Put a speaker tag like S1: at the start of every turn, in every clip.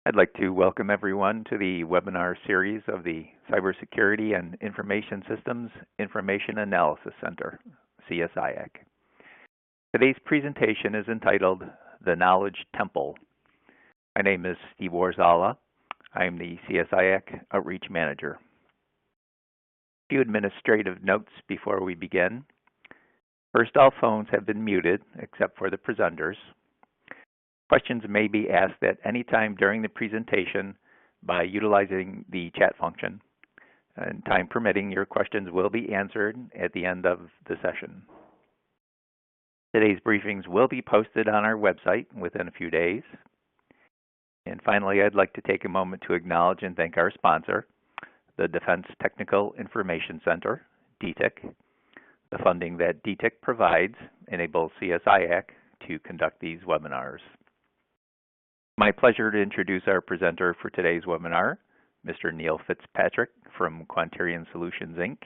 S1: I'd like to welcome everyone to the webinar series of the Cybersecurity and Information Systems Information Analysis Center, CSIAC. Today's presentation is entitled The Knowledge Temple. My name is Steve Warzala. I am the CSIAC Outreach Manager. A few administrative notes before we begin. First, all phones have been muted except for the presenters. Questions may be asked at any time during the presentation by utilizing the chat function. And time permitting, your questions will be answered at the end of the session. Today's briefings will be posted on our website within a few days. And finally, I'd like to take a moment to acknowledge and thank our sponsor, the Defense Technical Information Center, DTIC. The funding that DTIC provides enables CSIAC to conduct these webinars. My pleasure to introduce our presenter for today's webinar, Mr. Neil Fitzpatrick from Quanterion Solutions Inc.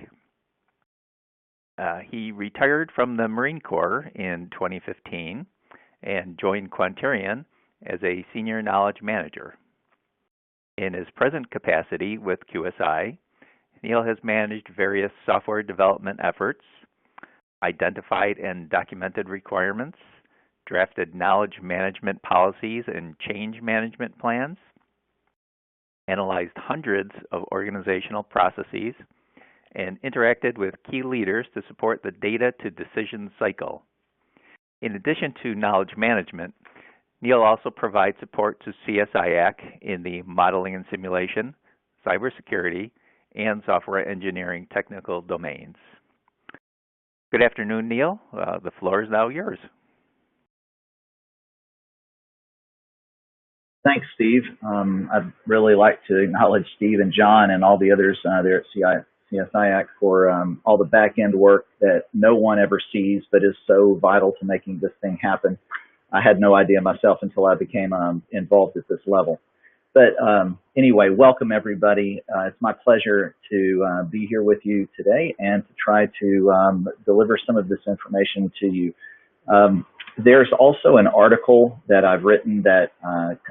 S1: He retired from the Marine Corps in 2015 and joined Quanterion as a Senior Knowledge Manager. In his present capacity with QSI, Neil has managed various software development efforts, identified and documented requirements, drafted knowledge management policies and change management plans, analyzed hundreds of organizational processes, and interacted with key leaders to support the data to decision cycle. In addition to knowledge management, Neil also provides support to CSIAC in the modeling and simulation, cybersecurity, and software engineering technical domains. Good afternoon, Neil. The floor is now yours.
S2: Thanks, Steve. I'd really like to acknowledge Steve and John and all the others there at CSIAC for all the back-end work that no one ever sees but is so vital to making this thing happen. I had no idea myself until I became involved at this level. But anyway, welcome everybody. It's my pleasure to be here with you today and to try to deliver some of this information to you. There's also an article that I've written that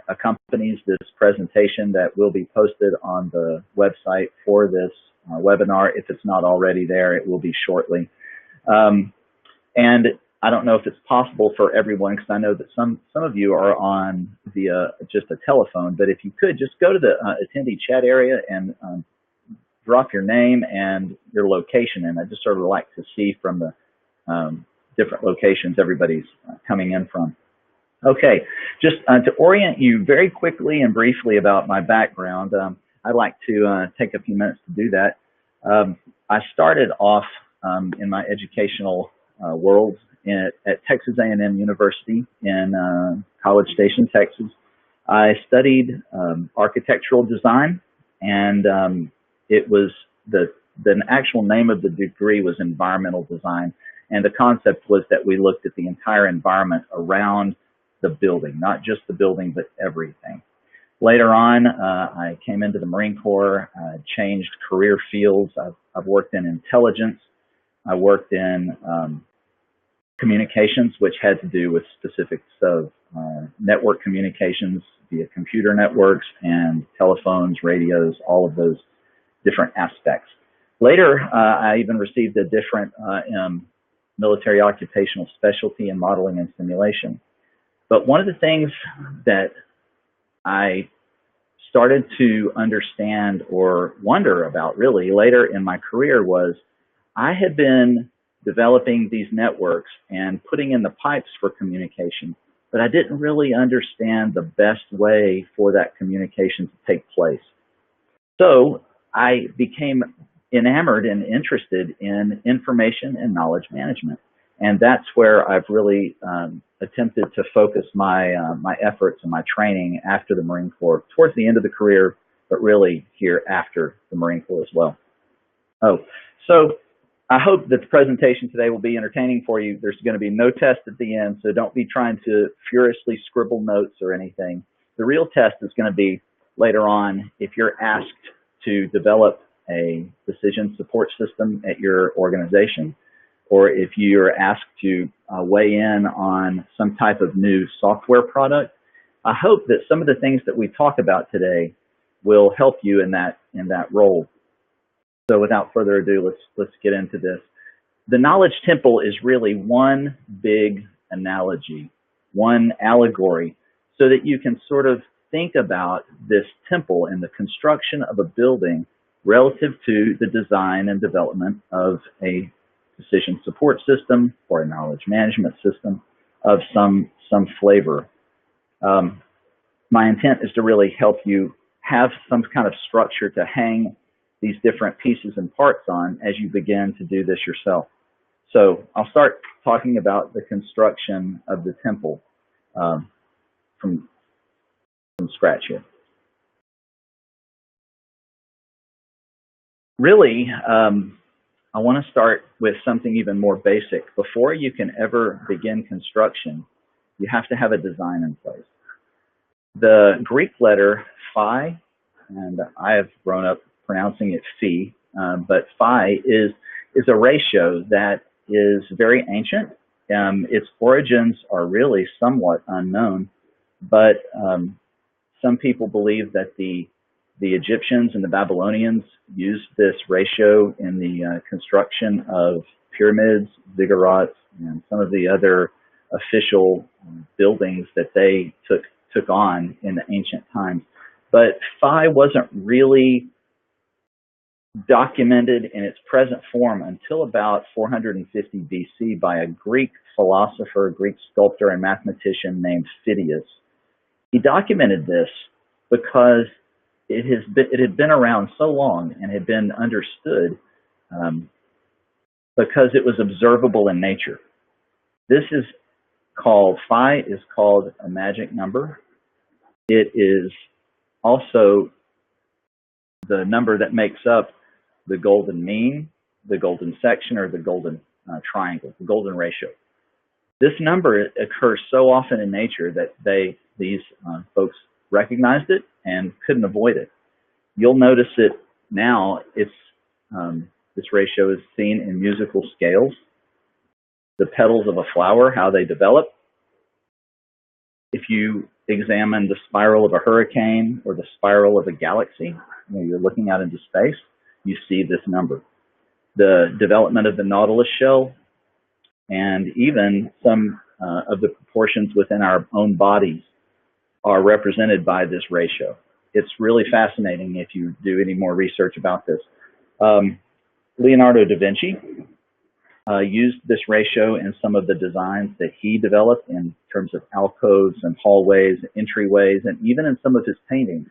S2: accompanies this presentation that will be posted on the website for this webinar. If it's not already there, it will be shortly. And I don't know if it's possible for everyone, because I know that some of you are on via just a telephone, but if you could just go to the attendee chat area and drop your name and your location, and I just sort of like to see from the different locations everybody's coming in from. Okay, just to orient you very quickly and briefly about my background, I'd like to take a few minutes to do that. I started off in my educational world at Texas A&M University in College Station, Texas. I studied architectural design, and it was the actual name of the degree was environmental design. And the concept was that we looked at the entire environment around the building, not just the building, but everything. Later on, I came into the Marine Corps, changed career fields. I've worked in intelligence. I worked in communications, which had to do with specifics of network communications via computer networks and telephones, radios, all of those different aspects. Later, I even received a different military occupational specialty in modeling and simulation. But one of the things that I started to understand or wonder about really later in my career was I had been developing these networks and putting in the pipes for communication, but I didn't really understand the best way for that communication to take place. So I became enamored and interested in information and knowledge management. And that's where I've really attempted to focus my my efforts and my training after the Marine Corps, towards the end of the career, but really here after the Marine Corps as well. So I hope that the presentation today will be entertaining for you. There's going to be no test at the end, so don't be trying to furiously scribble notes or anything. The real test is going to be later on if you're asked to develop a decision support system at your organization, or if you're asked to weigh in on some type of new software product, I hope that some of the things that we talk about today will help you in that role. So without further ado, let's get into this. The knowledge temple is really one big analogy, one allegory, so that you can sort of think about this temple and the construction of a building relative to the design and development of a decision support system or a knowledge management system of some flavor. My intent is to really help you have some kind of structure to hang these different pieces and parts on as you begin to do this yourself. So I'll start talking about the construction of the temple from scratch here. Really, I want to start with something even more basic. Before you can ever begin construction, you have to have a design in place. The Greek letter phi, and I have grown up pronouncing it phi, but phi is a ratio that is very ancient. Its origins are really somewhat unknown, but some people believe that the Egyptians and the Babylonians used this ratio in the construction of pyramids, ziggurats, and some of the other official buildings that they took on in the ancient times. But phi wasn't really documented in its present form until about 450 BC by a Greek philosopher, Greek sculptor, and mathematician named Phidias. He documented this because it had been around so long and had been understood because it was observable in nature. This is called, phi is called a magic number. It is also the number that makes up the golden mean, the golden section, or the golden triangle, the golden ratio. This number occurs so often in nature that these folks recognized it and couldn't avoid it. You'll notice it now. This ratio is seen in musical scales, the petals of a flower, how they develop. If you examine the spiral of a hurricane or the spiral of a galaxy, when you're looking out into space, you see this number. The development of the nautilus shell and even some of the proportions within our own bodies are represented by this ratio. It's really fascinating if you do any more research about this. Leonardo da Vinci used this ratio in some of the designs that he developed in terms of alcoves and hallways, entryways, and even in some of his paintings.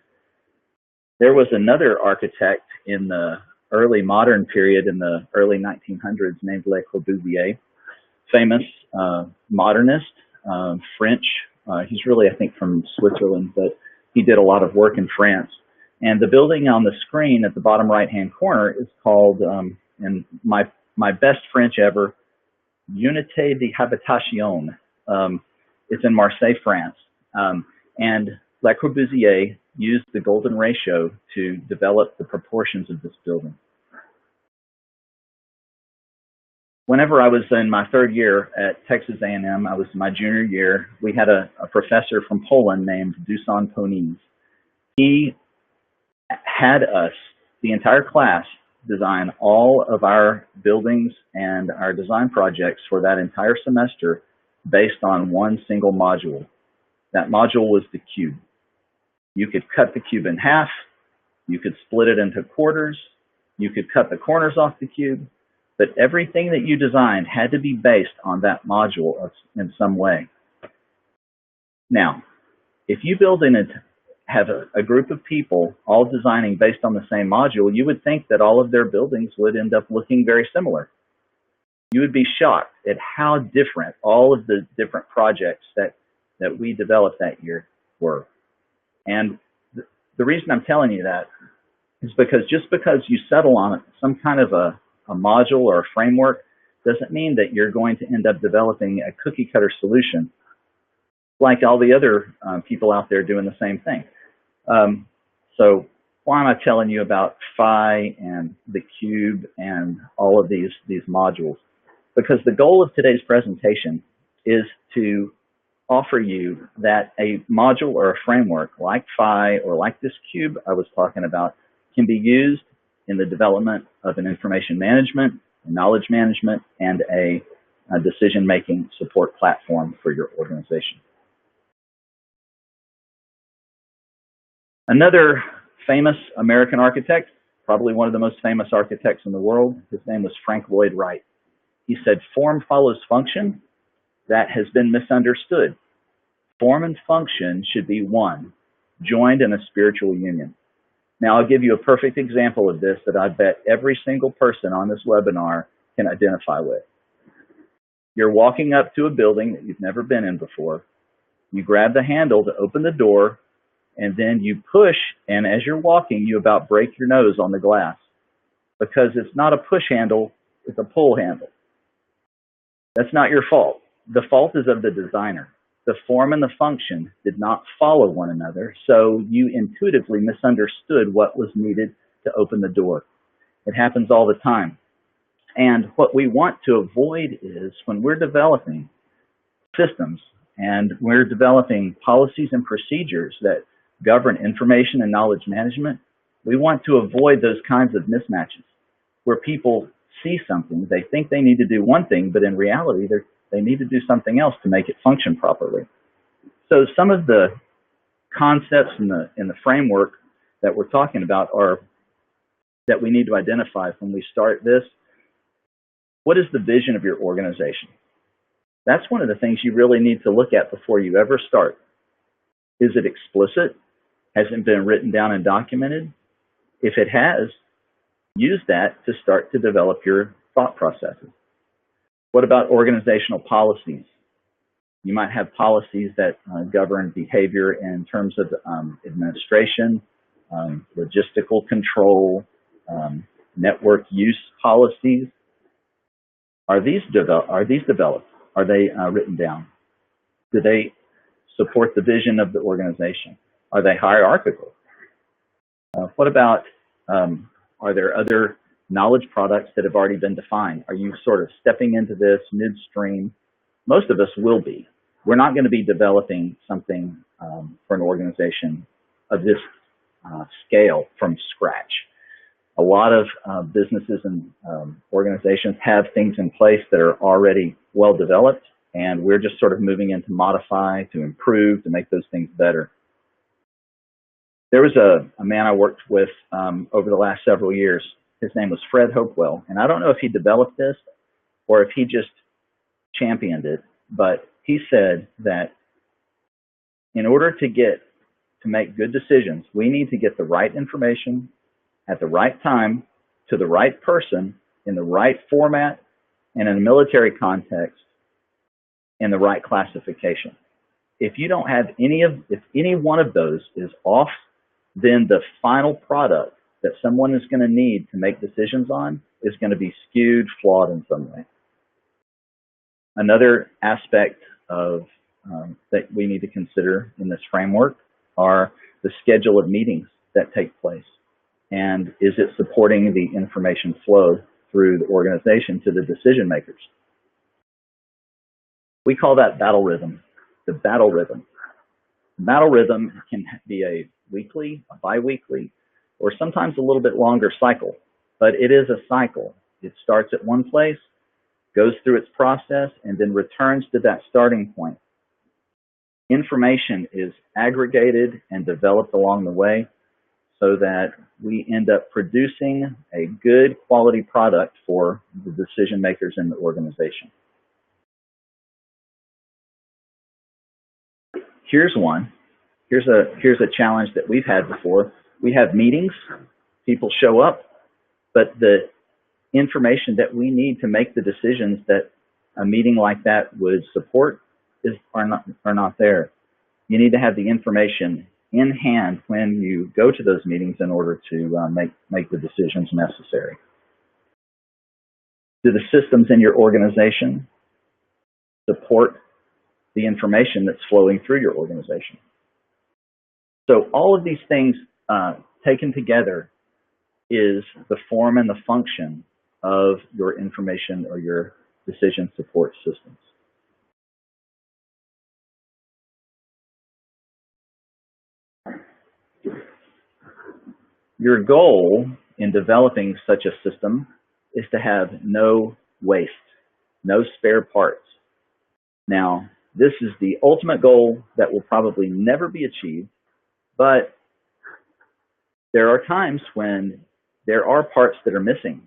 S2: There was another architect in the early modern period in the early 1900s named Le Corbusier, famous modernist, French. He's really, I think, from Switzerland, but he did a lot of work in France. And the building on the screen at the bottom right-hand corner is called, in my best French ever, Unité de Habitation. It's in Marseille, France. And Le Corbusier used the golden ratio to develop the proportions of this building. Whenever I was in my third year at Texas A&M, I was in my junior year, we had a professor from Poland named Dusan Poniz. He had us, the entire class, design all of our buildings and our design projects for that entire semester based on one single module. That module was the cube. You could cut the cube in half, you could split it into quarters, you could cut the corners off the cube, but everything that you designed had to be based on that module in some way. Now, if you build in have a group of people all designing based on the same module, you would think that all of their buildings would end up looking very similar. You would be shocked at how different all of the different projects that we developed that year were. And the reason I'm telling you that is because just because you settle on some kind of a module or a framework doesn't mean that you're going to end up developing a cookie cutter solution like all the other people out there doing the same thing. So why am I telling you about phi and the cube and all of these modules? Because the goal of today's presentation is to offer you that a module or a framework like Phi or like this cube I was talking about can be used in the development of an information management, knowledge management, and a decision-making support platform for your organization. Another famous American architect, probably one of the most famous architects in the world, his name was Lloyd Wright. He said, "Form follows function. That has been misunderstood. Form and function should be one, joined in a spiritual union." Now, I'll give you a perfect example of this that I bet every single person on this webinar can identify with. You're walking up to a building that you've never been in before. You grab the handle to open the door, and then you push, and as you're walking, you about break your nose on the glass because it's not a push handle, it's a pull handle. That's not your fault. The fault is of the designer. The form and the function did not follow one another, so you intuitively misunderstood what was needed to open the door. It happens all the time. And what we want to avoid is when we're developing systems and we're developing policies and procedures that govern information and knowledge management, we want to avoid those kinds of mismatches where people see something, they think they need to do one thing, but in reality, they need to do something else to make it function properly. So some of the concepts in the framework that we're talking about are that we need to identify when we start this. What is the vision of your organization? That's one of the things you really need to look at before you ever start. Is it explicit? Has it been written down and documented? If it has, use that to start to develop your thought processes. What about organizational policies? You might have policies that govern behavior in terms of administration, logistical control, network use policies. Are these developed? Are they written down? Do they support the vision of the organization? Are they hierarchical? What about, are there other knowledge products that have already been defined? Are you sort of stepping into this midstream? Most of us will be. We're not going to be developing something for an organization of this scale from scratch. A lot of businesses and organizations have things in place that are already well developed, and we're just sort of moving in to modify, to improve, to make those things better. There was a man I worked with over the last several years. His name was Fred Hopewell, and I don't know if he developed this or if he just championed it, but he said that in order to make good decisions, we need to get the right information at the right time to the right person in the right format and in a military context in the right classification. If you don't have if any one of those is off, then the final product that someone is going to need to make decisions on is going to be skewed, flawed in some way. Another aspect of that we need to consider in this framework are the schedule of meetings that take place. And is it supporting the information flow through the organization to the decision makers? We call that battle rhythm, the battle rhythm. Battle rhythm can be a weekly, a bi-weekly, or sometimes a little bit longer cycle, but it is a cycle. It starts at one place, goes through its process, and then returns to that starting point. Information is aggregated and developed along the way so that we end up producing a good quality product for the decision makers in the organization. Here's one. Here's a challenge that we've had before. We have meetings, people show up, but the information that we need to make the decisions that a meeting like that would support are not there. You need to have the information in hand when you go to those meetings in order to make the decisions necessary. Do the systems in your organization support the information that's flowing through your organization? So all of these things taken together is the form and the function of your information or your decision support systems. Your goal in developing such a system is to have no waste, no spare parts. Now, this is the ultimate goal that will probably never be achieved, but there are times when there are parts that are missing.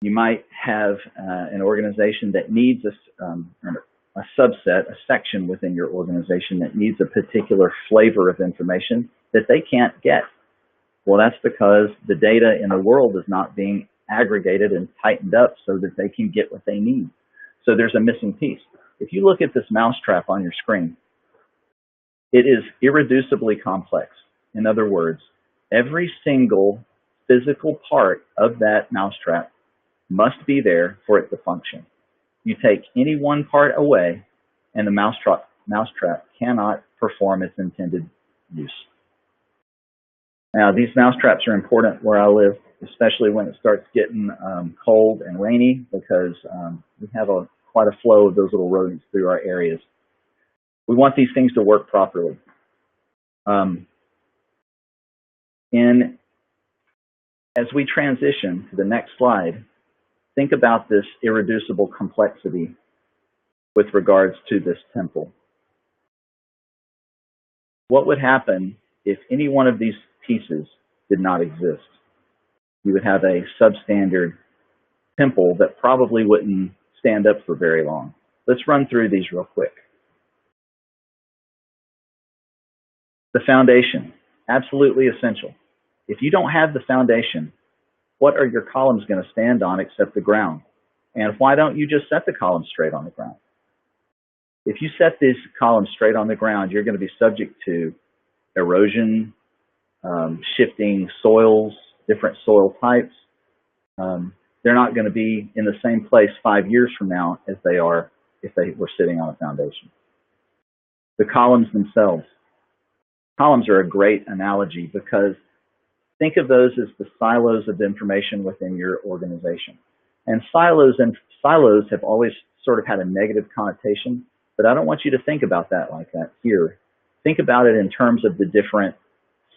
S2: You might have an organization that needs a subset, a section within your organization that needs a particular flavor of information that they can't get. Well, that's because the data in the world is not being aggregated and tightened up so that they can get what they need. So there's a missing piece. If you look at this mousetrap on your screen, it is irreducibly complex. In other words, every single physical part of that mousetrap must be there for it to function. You take any one part away, and the mousetrap cannot perform its intended use. Now, these mousetraps are important where I live, especially when it starts getting cold and rainy, because we have quite a flow of those little rodents through our areas. We want these things to work properly. As we transition to the next slide, think about this irreducible complexity with regards to this temple. What would happen if any one of these pieces did not exist? You would have a substandard temple that probably wouldn't stand up for very long. Let's run through these real quick. The foundation, absolutely essential. If you don't have the foundation, what are your columns going to stand on except the ground? And why don't you just set the columns straight on the ground? If you set these columns straight on the ground, you're going to be subject to erosion, shifting soils, different soil types. They're not going to be in the same place 5 years from now as they are if they were sitting on a foundation. The columns themselves. Columns are a great analogy because think of those as the silos of information within your organization. And silos have always sort of had a negative connotation, but I don't want you to think about that like that here. Think about it in terms of the different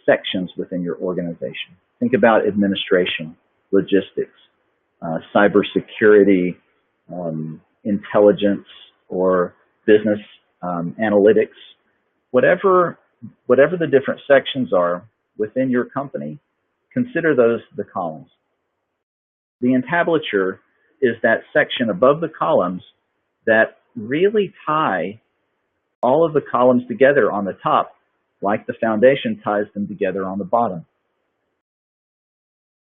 S2: sections within your organization. Think about administration, logistics, cybersecurity, intelligence, or business analytics. Whatever the different sections are within your company, consider those the columns. The entablature is that section above the columns that really tie all of the columns together on the top, like the foundation ties them together on the bottom.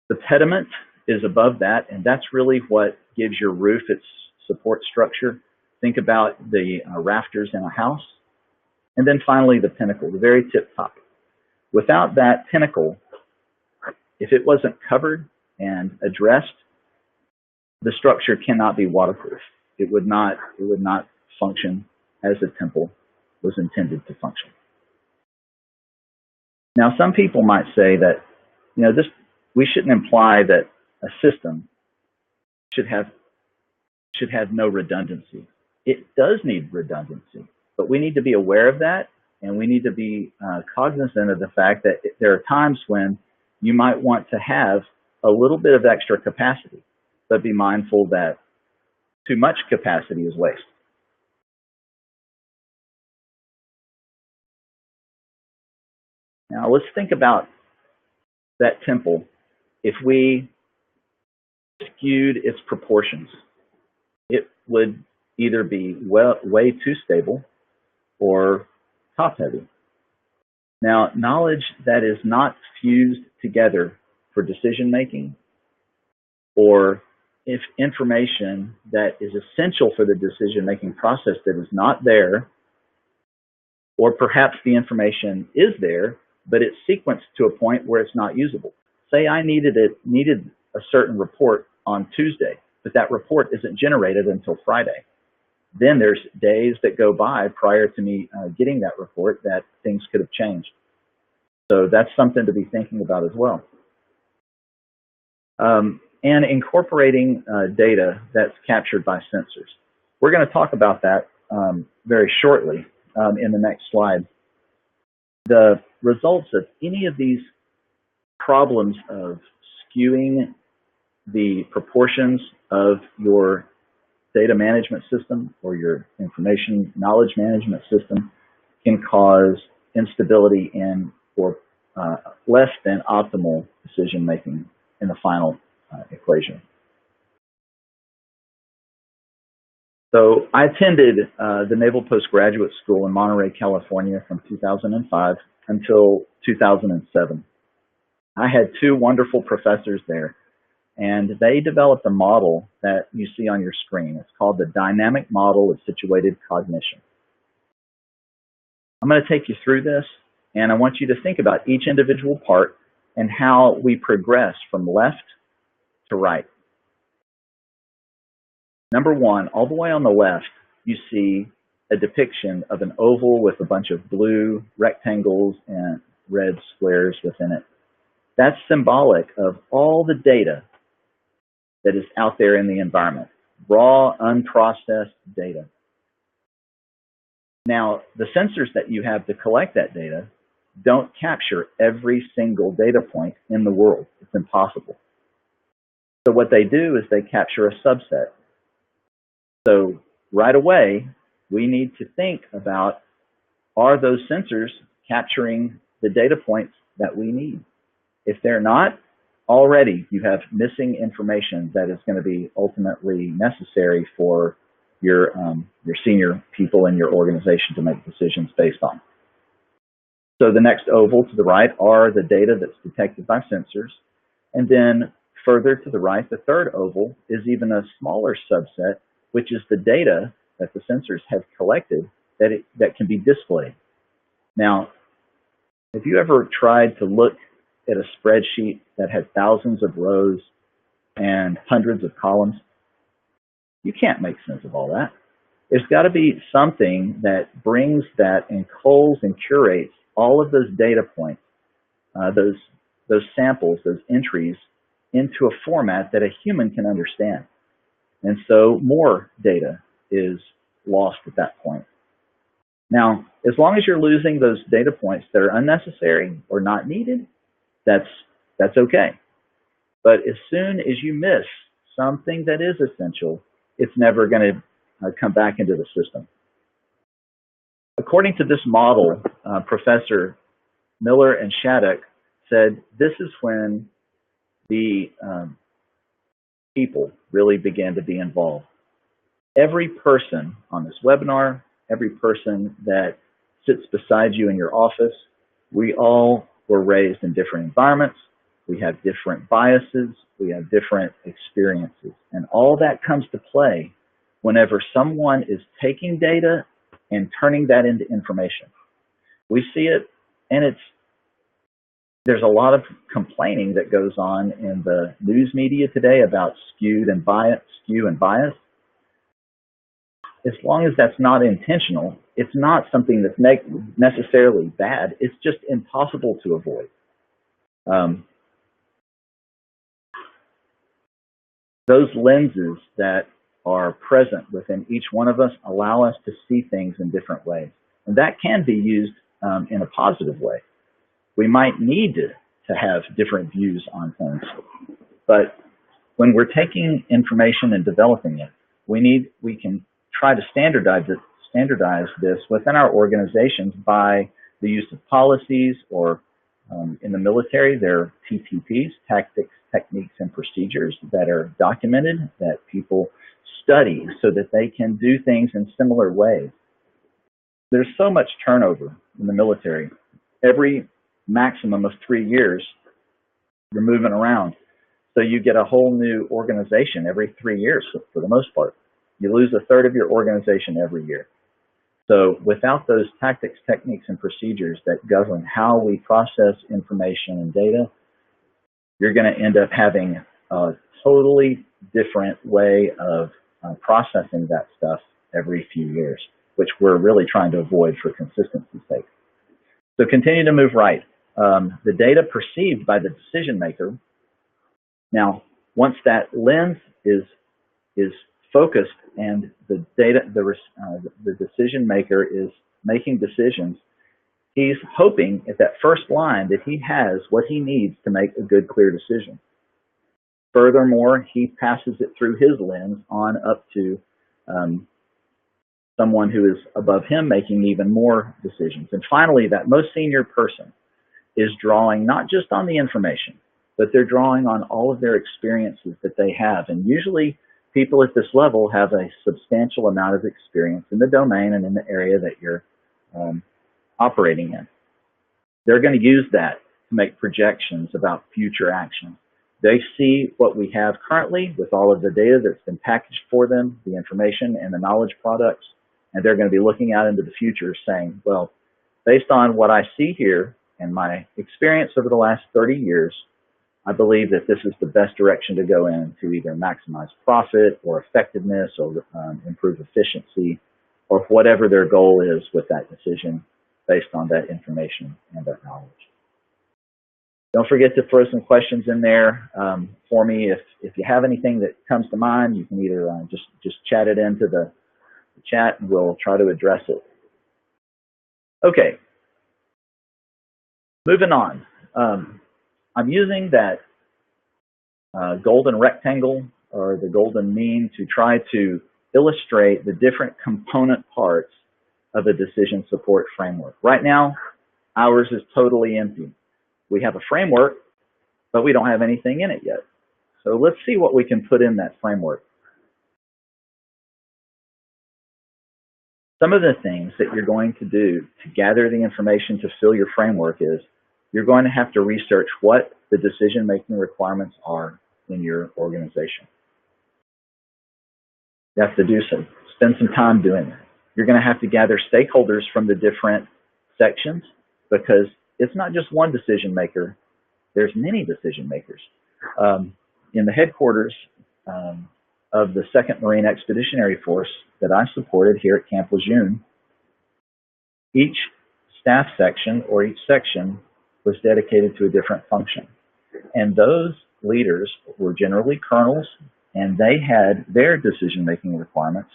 S2: The pediment is above that, and that's really what gives your roof its support structure. Think about the rafters in a house. And then finally, the pinnacle, the very tip top. Without that pinnacle, if it wasn't covered and addressed, the structure cannot be waterproof. It would not function as a temple was intended to function. Now, some people might say that, we shouldn't imply that a system should have no redundancy. It does need redundancy, but we need to be aware of that, and we need to be cognizant of the fact that there are times when you might want to have a little bit of extra capacity, but be mindful that too much capacity is waste. Now let's think about that temple if we skewed its proportions. It would either be way too stable or top heavy. Now, knowledge that is not fused together for decision making, or if information that is essential for the decision making process that is not there, or perhaps the information is there, but it's sequenced to a point where it's not usable. Say I needed a certain report on Tuesday, but that report isn't generated until Friday. Then there's days that go by prior to me getting that report that things could have changed. So that's something to be thinking about as well. And incorporating data that's captured by sensors. We're going to talk about that very shortly in the next slide. The results of any of these problems of skewing the proportions of your data management system or your information knowledge management system can cause instability in or less than optimal decision making in the final equation. So I attended the Naval Postgraduate School in Monterey, California from 2005 until 2007. I had two wonderful professors there, and they developed a model that you see on your screen. It's called the Dynamic Model of Situated Cognition. I'm going to take you through this, and I want you to think about each individual part and how we progress from left to right. Number one, all the way on the left, you see a depiction of an oval with a bunch of blue rectangles and red squares within it. That's symbolic of all the data that is out there in the environment, raw, unprocessed data. Now, the sensors that you have to collect that data don't capture every single data point in the world. It's impossible. So what they do is they capture a subset. So right away, we need to think about, are those sensors capturing the data points that we need? If they're not, already you have missing information that is going to be ultimately necessary for your senior people in your organization to make decisions based on. So the next oval to the right are the data that's detected by sensors. And then further to the right, the third oval is even a smaller subset, which is the data that the sensors have collected that can be displayed. Now, have you ever tried to look at a spreadsheet that had thousands of rows and hundreds of columns? You can't make sense of all that. There's got to be something that brings that and culls and curates all of those data points, those samples, those entries, into a format that a human can understand. And so more data is lost at that point. Now, as long as you're losing those data points that are unnecessary or not needed, that's okay. But as soon as you miss something that is essential, it's never going to come back into the system. According to this model, Professor Miller and Shattuck said this is when the people really began to be involved. Every person on this webinar, every person that sits beside you in your office, we all were raised in different environments. We have different biases. We have different experiences. And all that comes to play whenever someone is taking data and turning that into information. We see it, and there's a lot of complaining that goes on in the news media today about skew and bias. As long as that's not intentional, it's not something that's necessarily bad. It's just impossible to avoid. Those lenses that are present within each one of us allow us to see things in different ways. And that can be used in a positive way. We might need to have different views on things. But when we're taking information and developing it, we can try to standardize this within our organizations by the use of policies, or in the military, there are TTPs, tactics, techniques, and procedures that are documented, that people study so that they can do things in similar ways. There's so much turnover in the military. Every maximum of 3 years, you're moving around. So you get a whole new organization every 3 years for the most part. You lose a third of your organization every year. So without those tactics, techniques, and procedures that govern how we process information and data, you're going to end up having a totally different way of processing that stuff every few years, which we're really trying to avoid for consistency's sake. So continue to move right. The data perceived by the decision maker. Now, once that lens is focused and the decision maker is making decisions, He's hoping at that first line that he has what he needs to make a good, clear decision. Furthermore, he passes it through his lens on up to someone who is above him making even more decisions. And finally, that most senior person is drawing not just on the information, but they're drawing on all of their experiences that they have. And usually people at this level have a substantial amount of experience in the domain and in the area that you're operating in. They're going to use that to make projections about future action. They see what we have currently with all of the data that's been packaged for them, the information and the knowledge products, and they're going to be looking out into the future saying, well, based on what I see here and my experience over the last 30 years, I believe that this is the best direction to go in to either maximize profit or effectiveness or improve efficiency or whatever their goal is with that decision based on that information and that knowledge. Don't forget to throw some questions in there for me. If you have anything that comes to mind, you can either just chat it into the chat and we'll try to address it. Okay, moving on. I'm using that golden rectangle or the golden mean to try to illustrate the different component parts of a decision support framework. Right now, ours is totally empty. We have a framework, but we don't have anything in it yet. So let's see what we can put in that framework. Some of the things that you're going to do to gather the information to fill your framework is you're going to have to research what the decision-making requirements are in your organization. You have to do some, spend some time doing that. You're going to have to gather stakeholders from the different sections because it's not just one decision maker, there's many decision makers. In the headquarters of the 2nd Marine Expeditionary Force that I supported here at Camp Lejeune, each staff section or each section was dedicated to a different function. And those leaders were generally colonels, and they had their decision-making requirements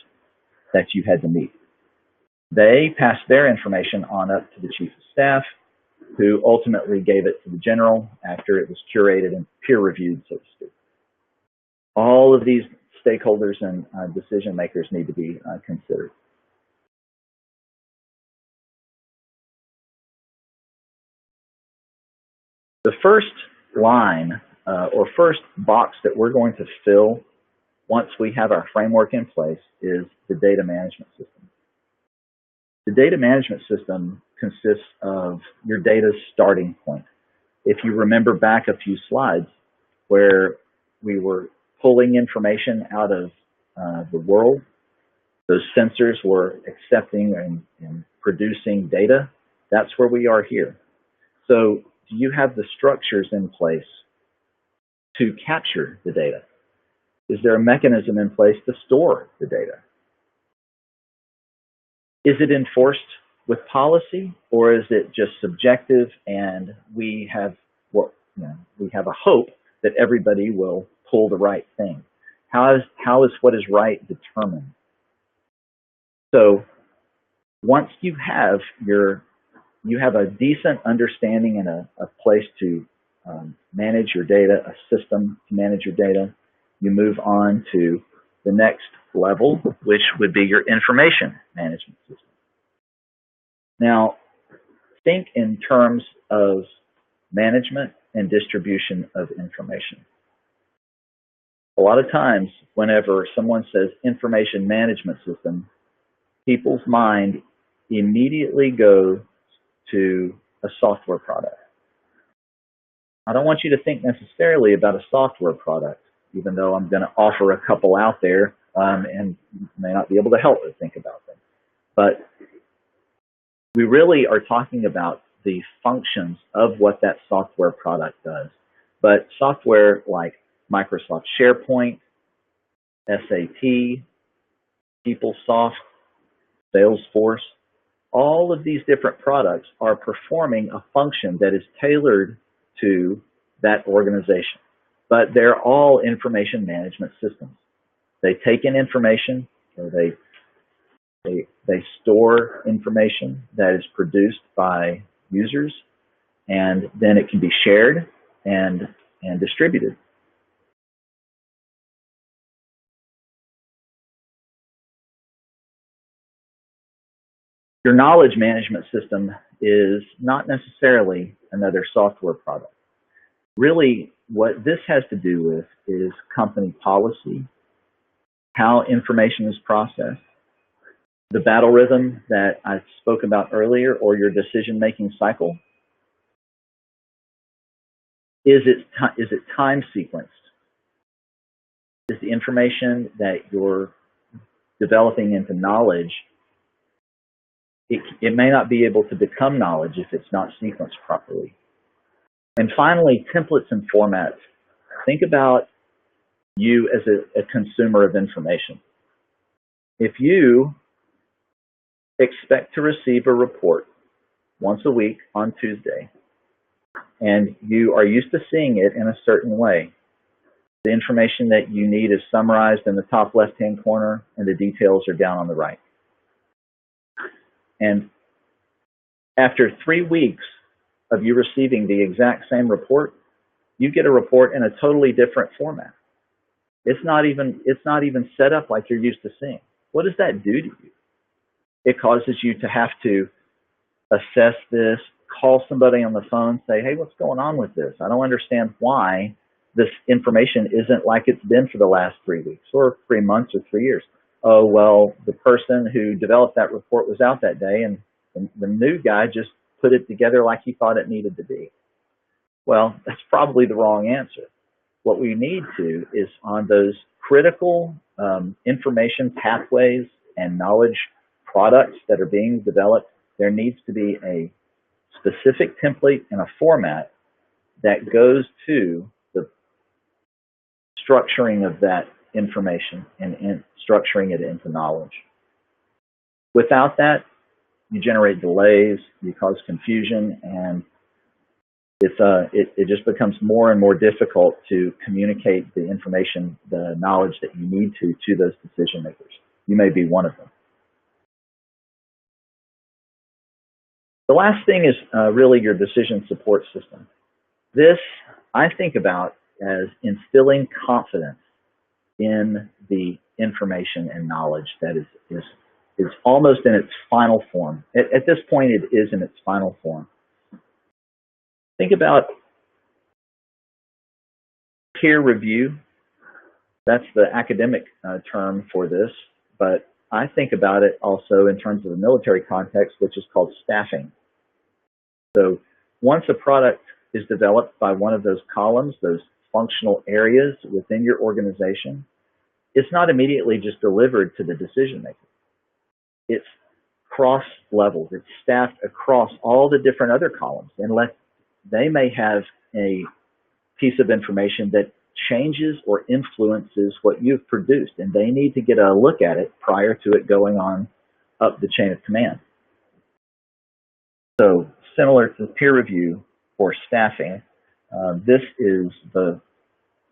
S2: that you had to meet. They passed their information on up to the chief of staff, who ultimately gave it to the general after it was curated and peer-reviewed, so to speak. All of these stakeholders and decision makers need to be considered. The first line or first box that we're going to fill once we have our framework in place is the data management system. The data management system consists of your data's starting point. If you remember back a few slides where we were pulling information out of the world, those sensors were accepting and producing data, that's where we are here. So do you have the structures in place to capture the data? Is there a mechanism in place to store the data? Is it enforced with policy, or is it just subjective and we have we have a hope that everybody will pull the right thing? How is what is right determined? So once you have a decent understanding and a place to manage your data, a system to manage your data, you move on to the next level, which would be your information management system. Now, think in terms of management and distribution of information. A lot of times, whenever someone says information management system, people's mind immediately goes to a software product. I don't want you to think necessarily about a software product, even though I'm going to offer a couple out there and may not be able to help but think about them. But we really are talking about the functions of what that software product does. But software like Microsoft SharePoint, SAP, PeopleSoft, Salesforce, all of these different products are performing a function that is tailored to that organization. But they're all information management systems. They take in information, or they store information that is produced by users, and then it can be shared and distributed. Your knowledge management system is not necessarily another software product. Really, what this has to do with is company policy, how information is processed, the battle rhythm that I spoke about earlier, or your decision-making cycle. Is it time sequenced? Is the information that you're developing into knowledge, it may not be able to become knowledge if it's not sequenced properly. And finally, templates and formats. Think about you as a consumer of information. If you expect to receive a report once a week on Tuesday, and you are used to seeing it in a certain way, the information that you need is summarized in the top left-hand corner, and the details are down on the right. And after 3 weeks of you receiving the exact same report, you get a report in a totally different format. It's not even set up like you're used to seeing. What does that do to you? It causes you to have to assess this, call somebody on the phone, say, hey, what's going on with this? I don't understand why this information isn't like it's been for the last 3 weeks or 3 months or 3 years. Oh, well, the person who developed that report was out that day, and the new guy just put it together like he thought it needed to be. Well, that's probably the wrong answer. What we need to is on those critical information pathways and knowledge products that are being developed, there needs to be a specific template and a format that goes to the structuring of that information and structuring it into knowledge. Without that, you generate delays, you cause confusion, and it just becomes more and more difficult to communicate the information, the knowledge that you need to those decision makers. You may be one of them. The last thing is really your decision support system. This I think about as instilling confidence in the information and knowledge that is almost in its final form. At this point, it is in its final form. Think about peer review. That's the academic term for this, but I think about it also in terms of a military context, which is called staffing. So once a product is developed by one of those columns, those functional areas within your organization, it's not immediately just delivered to the decision maker. It's cross levels. It's staffed across all the different other columns, unless they may have a piece of information that changes or influences what you've produced, and they need to get a look at it prior to it going on up the chain of command. So similar to peer review or staffing, this is the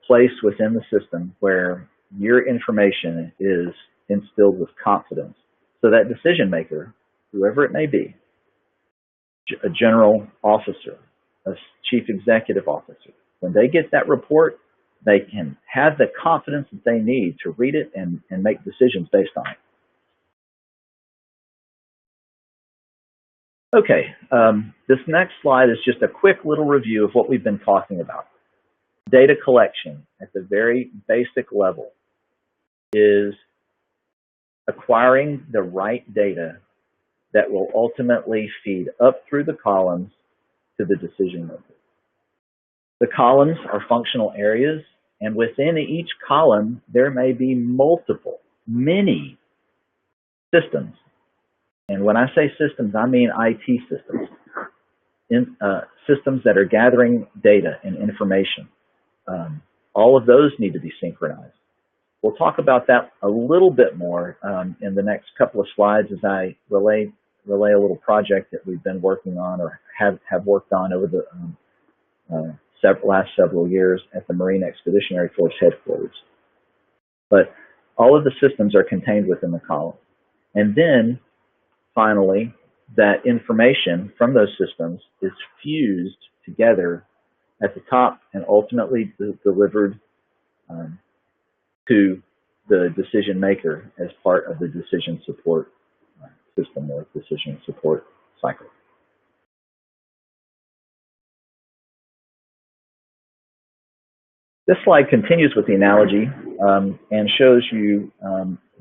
S2: place within the system where your information is instilled with confidence. So that decision maker, whoever it may be, a general officer, a chief executive officer, when they get that report, they can have the confidence that they need to read it and make decisions based on it. Okay, this next slide is just a quick little review of what we've been talking about. Data collection at the very basic level is acquiring the right data that will ultimately feed up through the columns to the decision maker. The columns are functional areas, and within each column, there may be many systems. And when I say systems, I mean IT systems, systems that are gathering data and information. All of those need to be synchronized. We'll talk about that a little bit more in the next couple of slides as I relay a little project that we've been working on or have worked on over the last several years at the Marine Expeditionary Force headquarters. But all of the systems are contained within the column. And then, finally, that information from those systems is fused together at the top and ultimately delivered to the decision maker as part of the decision support system or decision support cycle. This slide continues with the analogy and shows you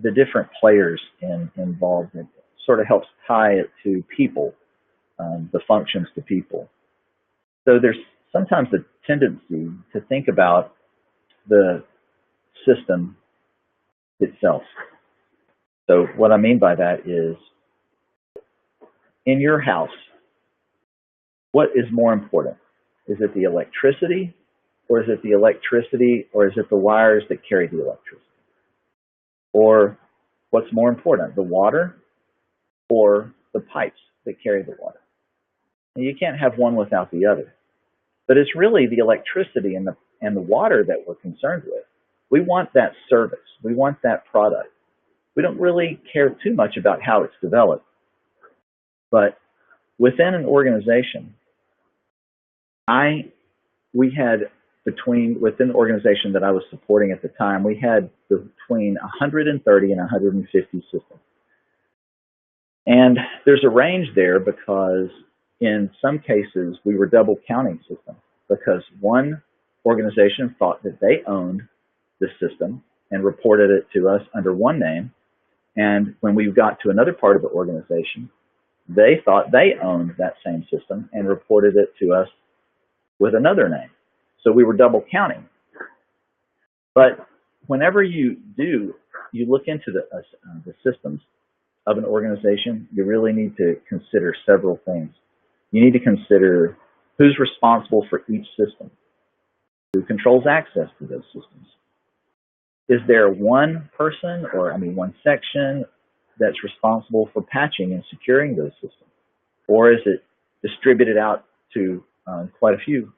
S2: the different players involved. It sort of helps tie it to people, the functions to people. So there's sometimes a tendency to think about the system itself. So what I mean by that is, in your house, what is more important? Is it the electricity, or is it the electricity, or is it the wires that carry the electricity? Or what's more important, the water or the pipes that carry the water? And you can't have one without the other. But it's really the electricity and the water that we're concerned with. We want that service. We want that product. We don't really care too much about how it's developed. But within an organization, within the organization that I was supporting at the time, we had between 130 and 150 systems. And there's a range there because in some cases we were double counting systems, because one organization thought that they owned the system and reported it to us under one name, and when we got to another part of the organization, they thought they owned that same system and reported it to us with another name. So we were double counting. But whenever you look into the systems of an organization, you really need to consider several things. You need to consider who's responsible for each system, who controls access to those systems. Is there one person or one section that's responsible for patching and securing those systems? Or is it distributed out to quite a few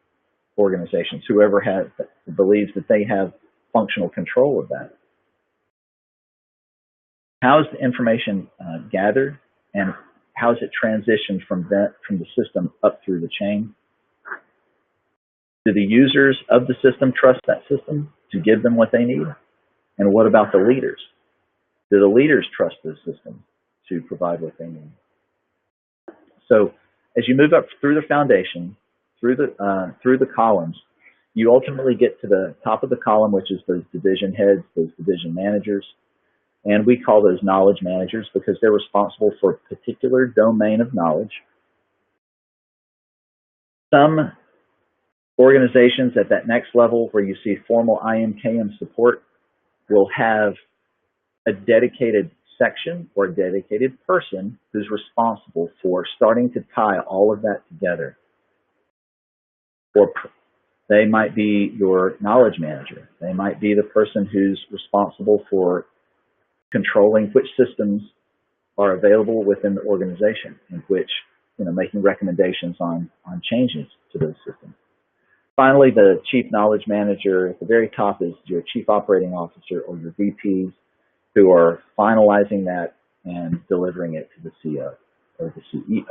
S2: organizations, whoever believes that they have functional control of that? How is the information gathered, and how is it transitioned from the system up through the chain? Do the users of the system trust that system to give them what they need? And what about the leaders? Do the leaders trust the system to provide what they need? So as you move up through the foundation, through the columns, you ultimately get to the top of the column, which is those division heads, those division managers. And we call those knowledge managers because they're responsible for a particular domain of knowledge. Some organizations at that next level where you see formal IMKM support will have a dedicated section or a dedicated person who's responsible for starting to tie all of that together. Or they might be your knowledge manager. They might be the person who's responsible for controlling which systems are available within the organization, in which, making recommendations on changes to those systems. Finally, the chief knowledge manager at the very top is your chief operating officer or your VPs, who are finalizing that and delivering it to the CEO or the CEO.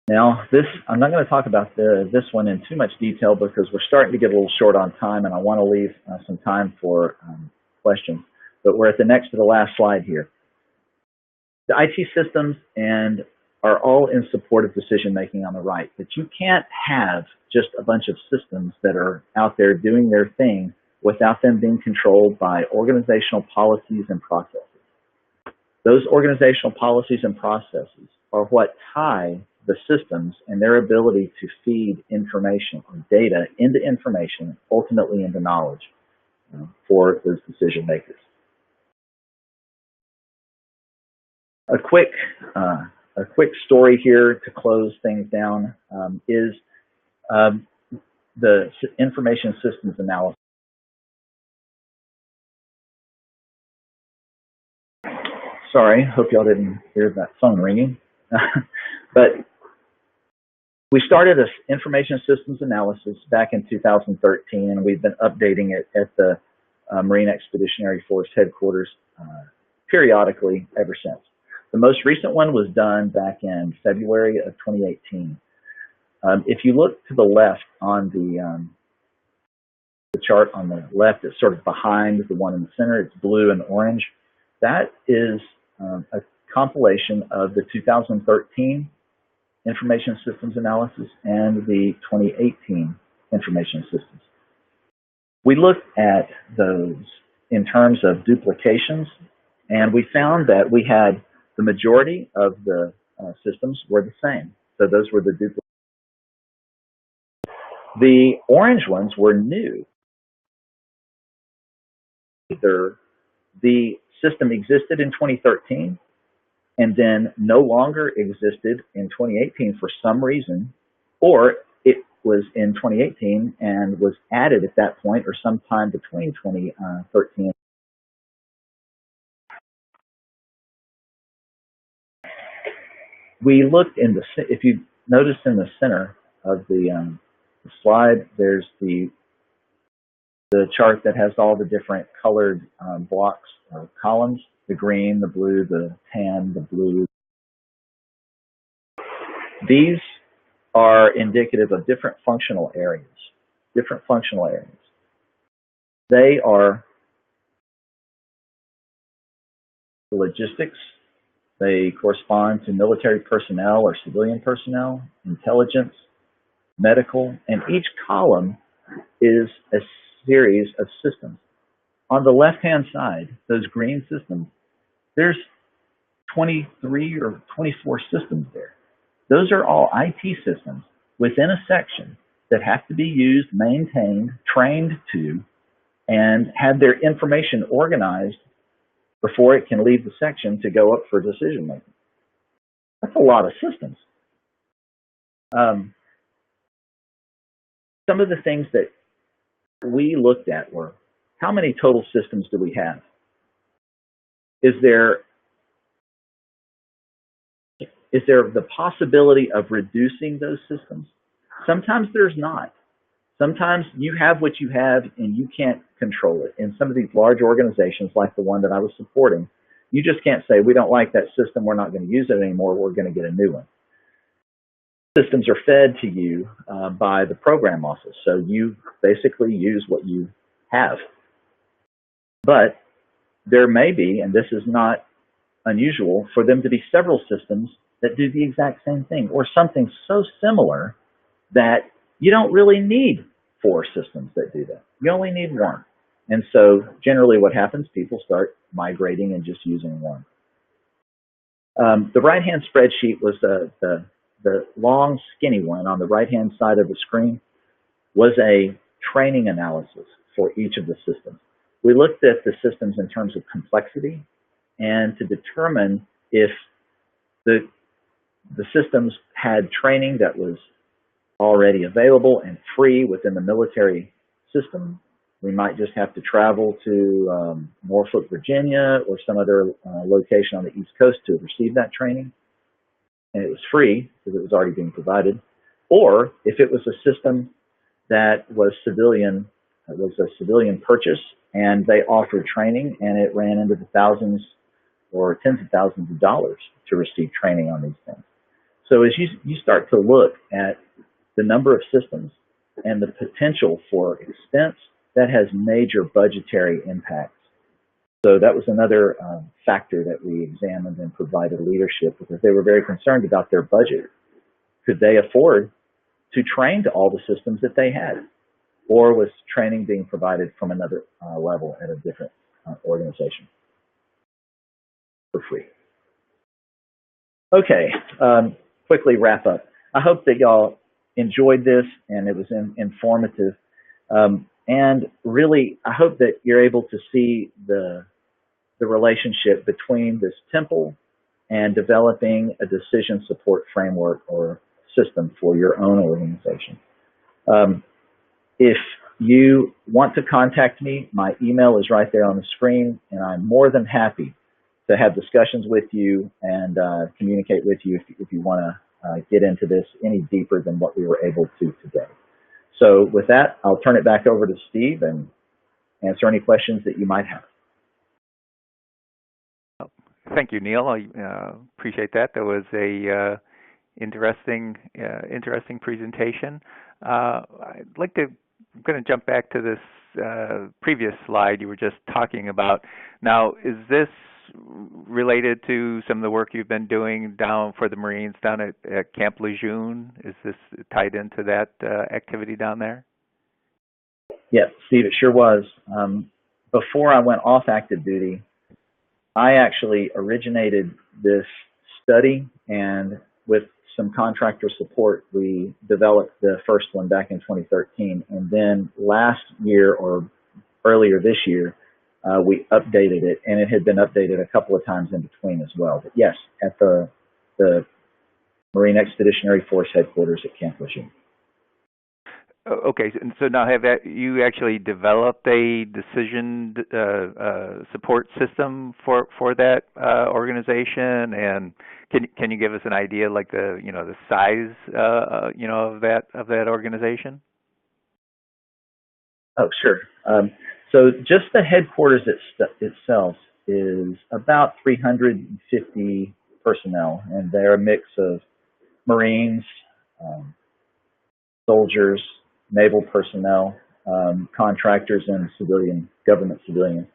S2: Now, I'm not going to talk about this one in too much detail because we're starting to get a little short on time, and I want to leave some time for questions. But we're at the next to the last slide here. The IT systems are all in support of decision making on the right, but you can't have just a bunch of systems that are out there doing their thing without them being controlled by organizational policies and processes. Those organizational policies and processes are what tie the systems and their ability to feed information or data into information, ultimately into knowledge for those decision makers. A quick story here to close things down is the information systems analysis. Sorry, hope y'all didn't hear that phone ringing. But We started this information systems analysis back in 2013, and we've been updating it at the Marine Expeditionary Force headquarters periodically ever since. The most recent one was done back in February of 2018. If you look to the left on the chart on the left, it's sort of behind the one in the center. It's blue and orange. That is a compilation of the 2013 information systems analysis and the 2018 information systems. We looked at those in terms of duplications, and we found that we had the majority of the systems were the same. So those were the duplications. The orange ones were new. Either the system existed in 2013 and then no longer existed in 2018 for some reason, or it was in 2018 and was added at that point or sometime between 2013. We looked in the, if you notice in the center of the slide, there's the chart that has all the different colored blocks or columns, the green, the blue, the tan, the blue. These are indicative of different functional areas, They are the logistics. They correspond to military personnel or civilian personnel, intelligence, medical, and each column is a series of systems. On the left-hand side, those green systems, there's 23 or 24 systems there. Those are all IT systems within a section that have to be used, maintained, trained to, and have their information organized before it can leave the section to go up for decision making. That's a lot of systems. Some of the things that we looked at were, how many total systems do we have? Is there the possibility of reducing those systems? Sometimes there's not. Sometimes you have what you have and you can't control it. In some of these large organizations, like the one that I was supporting, you just can't say, we don't like that system, we're not going to use it anymore, we're going to get a new one. Systems are fed to you by the program office, so you basically use what you have. But there may be, and this is not unusual, for them to be several systems that do the exact same thing, or something so similar that you don't really need 4 systems that do that. You only need 1. And so generally what happens, people start migrating and just using 1. The right-hand spreadsheet was the long, skinny one on the right-hand side of the screen was a training analysis for each of the systems. We looked at the systems in terms of complexity and to determine if the systems had training that was already available and free within the military system. We might just have to travel to Norfolk, Virginia, or some other location on the East Coast to receive that training. And it was free because it was already being provided. Or if it was a system that was civilian, it was a civilian purchase, and they offered training, and it ran into the thousands or tens of thousands of dollars to receive training on these things. So as you start to look at the number of systems and the potential for expense, that has major budgetary impacts. So that was another factor that we examined and provided leadership, because they were very concerned about their budget. Could they afford to train to all the systems that they had? Or was training being provided from another level at a different organization for free? Okay, quickly wrap up. I hope that y'all enjoyed this and it was informative. And really, I hope that you're able to see the relationship between this temple and developing a decision support framework or system for your own organization. If you want to contact me, my email is right there on the screen, and I'm more than happy to have discussions with you and communicate with you if you want to get into this any deeper than what we were able to today. So with that, I'll turn it back over to Steve and answer any questions that you might have.
S1: Thank you, Neil. I appreciate that. That was a interesting presentation. I'd like to. I'm going to jump back to this previous slide you were just talking about. Now, is this related to some of the work you've been doing down for the Marines down at Camp Lejeune? Is this tied into that activity down there?
S2: Yeah, Steve, it sure was. Before I went off active duty, I actually originated this study, and with some contractor support, we developed the first one back in 2013. And then last year, or earlier this year, we updated it, and it had been updated a couple of times in between as well. But yes, at the Marine Expeditionary Force headquarters at Camp Lejeune.
S1: Okay, so now have you actually developed a decision support system for that organization? And can you give us an idea, like the size of that organization?
S2: Oh, sure. So just the headquarters itself is about 350 personnel, and they're a mix of Marines, soldiers, naval personnel, contractors, and government civilians.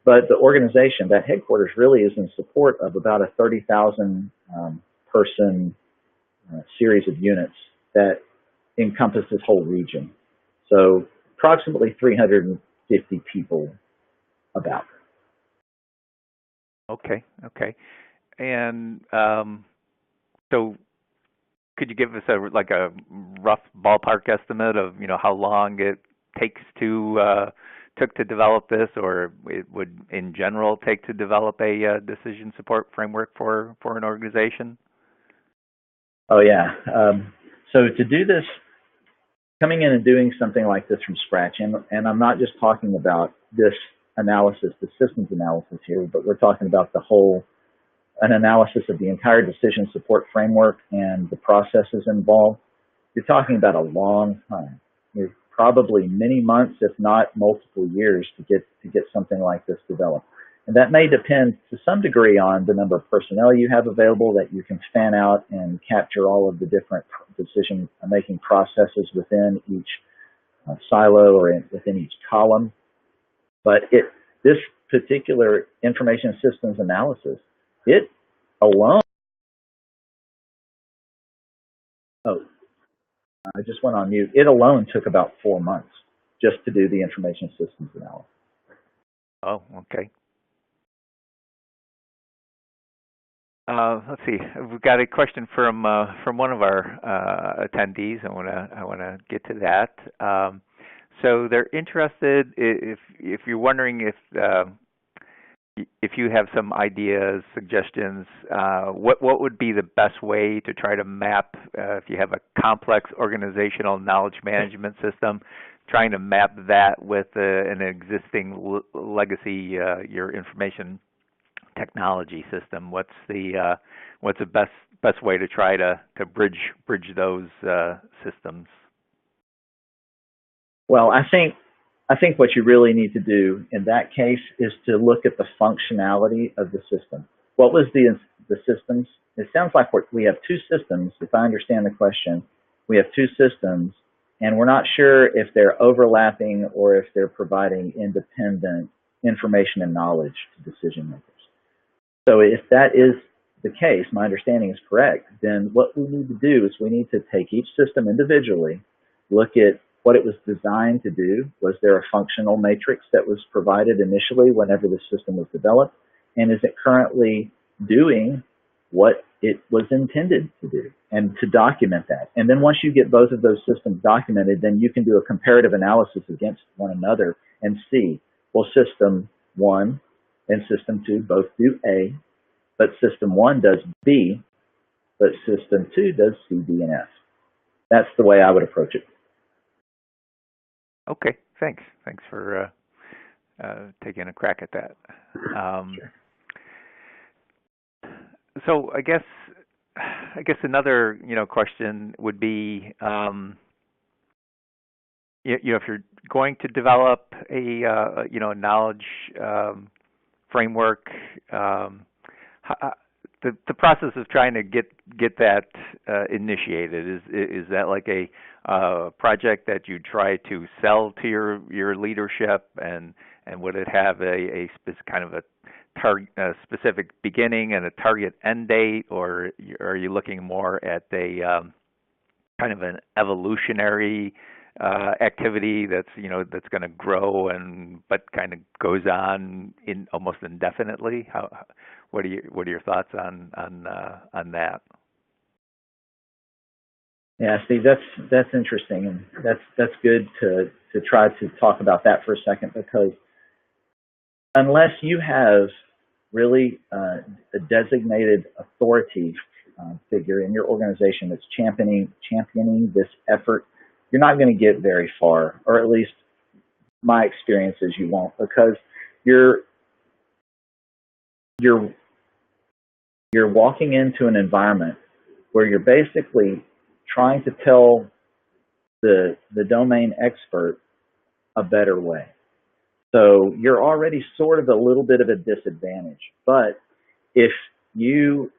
S2: But the organization, that headquarters, really is in support of about a 30,000 person series of units that encompass this whole region. So approximately 350 people about.
S1: Okay. And so could you give us a rough ballpark estimate of how long it took to develop this, or it would in general take to develop a decision support framework for an organization?
S2: Oh yeah. So to do this, coming in and doing something like this from scratch, and I'm not just talking about this analysis, the systems analysis here, but we're talking about an analysis of the entire decision support framework and the processes involved. You're talking about a long time. There's probably many months, if not multiple years, to get something like this developed. And that may depend to some degree on the number of personnel you have available, that you can fan out and capture all of the different decision-making processes within each silo or within each column. But this particular information systems analysis, it alone, I just went on mute. It alone took about 4 months just to do the information systems analysis.
S1: Oh, okay. Let's see. We've got a question from one of our attendees. I want to get to that. So they're interested if you're wondering if you have some ideas, suggestions, what would be the best way to try to map, if you have a complex organizational knowledge management system, trying to map that with an existing legacy, your information technology system? What's the best way to try to bridge those systems?
S2: Well, I think what you really need to do in that case is to look at the functionality of the system. What was the systems? It sounds like we have two systems. If I understand the question, we have two systems, and we're not sure if they're overlapping or if they're providing independent information and knowledge to decision makers. So if that is the case, my understanding is correct, then what we need to do is we need to take each system individually, look at what it was designed to do. Was there a functional matrix that was provided initially whenever the system was developed? And is it currently doing what it was intended to do? And to document that. And then once you get both of those systems documented, then you can do a comparative analysis against one another and see, well, system 1 and system 2 both do A, but system 1 does B, but system 2 does C, D, and F. That's the way I would approach it.
S1: Okay, thanks. Thanks for taking a crack at that.
S2: Sure.
S1: So I guess I guess another, question would be, if you're going to develop a knowledge framework, the process of trying to get that initiated, is that like a project that you try to sell to your leadership, and would it have a kind of a specific beginning and a target end date, or are you looking more at a kind of an evolutionary activity that's going to grow but kind of goes on in almost indefinitely? What are your thoughts on that?
S2: Yeah, Steve, that's interesting, and that's good to try to talk about that for a second, because unless you have really a designated authority figure in your organization that's championing this effort, you're not going to get very far, or at least my experience is you won't, because you're walking into an environment where you're basically trying to tell the domain expert a better way. So you're already sort of a little bit of a disadvantage. But if you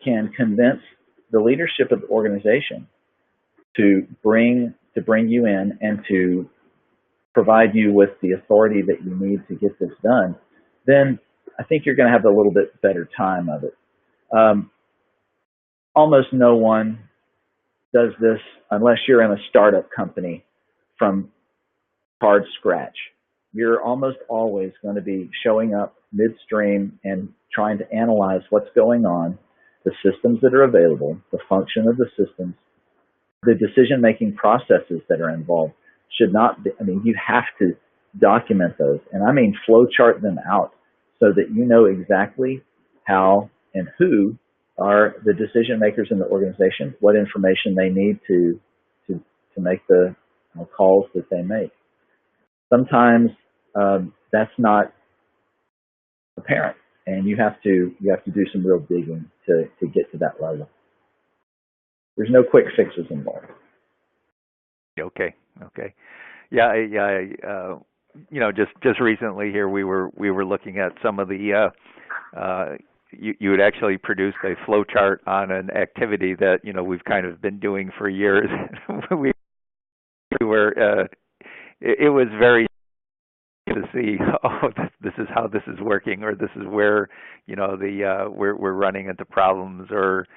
S2: can convince the leadership of the organization to bring you in and to provide you with the authority that you need to get this done, then I think you're going to have a little bit better time of it. Almost no one does this unless you're in a startup company from hard scratch. You're almost always going to be showing up midstream and trying to analyze what's going on, the systems that are available, the function of the systems, the decision-making processes that are involved. Should not be, you have to document those, and I mean flowchart them out so that you know exactly how and who are the decision makers in the organization, what information they need to make the calls that they make. Sometimes that's not apparent, and you have to do some real digging to get to that level. There's no quick fixes involved.
S1: Okay. Yeah. Just recently here we were looking at some of the you had actually produced a flow chart on an activity that we've kind of been doing for years. It was very to see, this is how this is working, or this is where we're running into problems or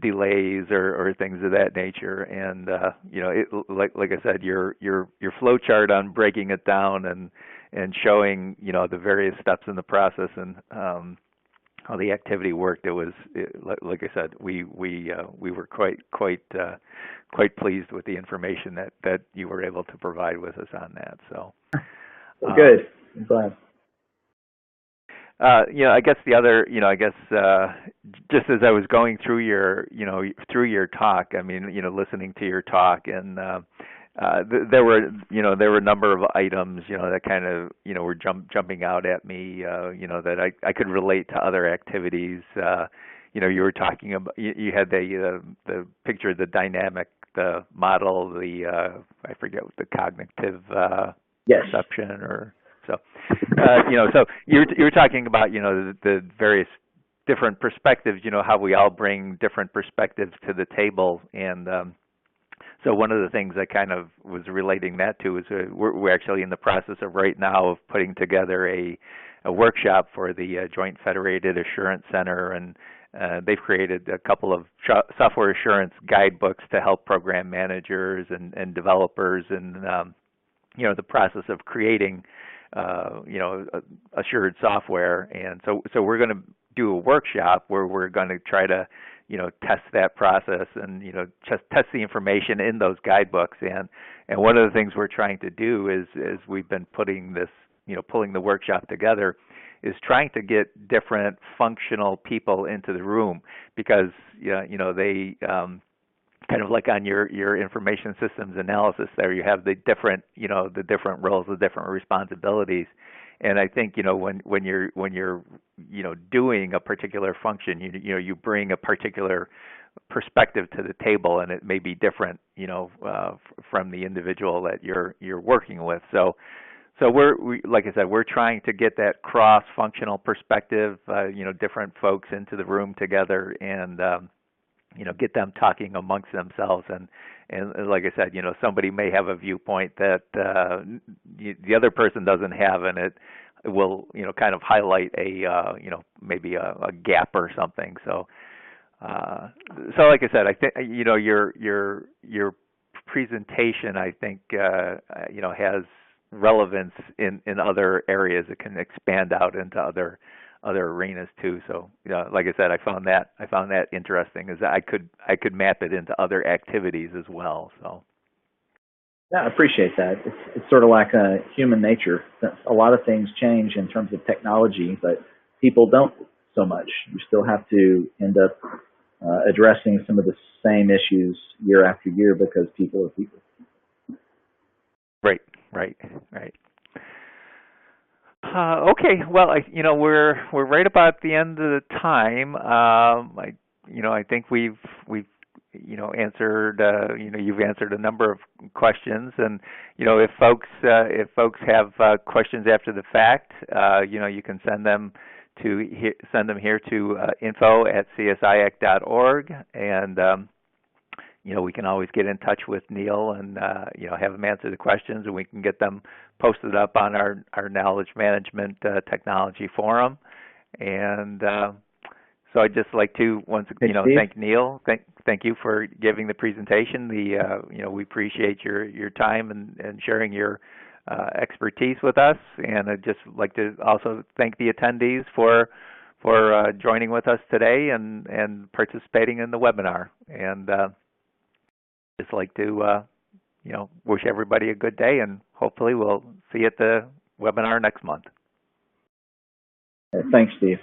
S1: delays or things of that nature. And like I said, your flow chart on breaking it down and showing the various steps in the process and how the activity worked. Like I said, we were quite pleased with the information that you were able to provide with us on that. So.
S2: Good. I'm glad.
S1: I guess the other, just as I was going through your talk, listening to your talk, and there were a number of items, that kind of, were jumping out at me, that I could relate to other activities. You were talking about, you had the picture of the dynamic, the model, I forget what the cognitive.
S2: Yes.
S1: Perception, or so. So you were talking about the various different perspectives. How we all bring different perspectives to the table, and so one of the things I kind of was relating that to is we're actually in the process of right now of putting together a workshop for the Joint Federated Assurance Center, and they've created a couple of software assurance guidebooks to help program managers and developers and the process of creating, assured software. And so we're going to do a workshop where we're going to try to, test that process and, just test the information in those guidebooks. And one of the things we're trying to do is we've been putting this, pulling the workshop together, is trying to get different functional people into the room, because, they, kind of like on your information systems analysis there, you have the different roles, the different responsibilities. And I think, when you're doing a particular function, you bring a particular perspective to the table, and it may be different, from the individual that you're working with. So like I said, we're trying to get that cross-functional perspective, different folks into the room together, and get them talking amongst themselves. And like I said, somebody may have a viewpoint that the other person doesn't have, and it will, kind of highlight maybe a gap or something. So like I said, I think your presentation, I think has relevance in other areas. It can expand out into other arenas too. So like I said, I found that interesting, is that I could map it into other activities as well. So
S2: yeah, I appreciate that. It's sort of like human nature. A lot of things change in terms of technology, but people don't so much. You still have to end up addressing some of the same issues year after year, because people are people.
S1: Right. Okay. Well, we're right about the end of the time. I think we've answered. You've answered a number of questions, and if folks have questions after the fact, you can send them here to info@csiac.org, and we can always get in touch with Neil and have him answer the questions, and we can get them posted up on our knowledge management technology forum. And so I'd just like to thank Neil. Thank you for giving the presentation. We appreciate your time and sharing your expertise with us. And I'd just like to also thank the attendees for joining with us today and participating in the webinar. And just like to wish everybody a good day, and hopefully we'll see you at the webinar next month.
S2: Thanks, Steve.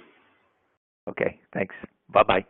S1: Okay, thanks. Bye-bye.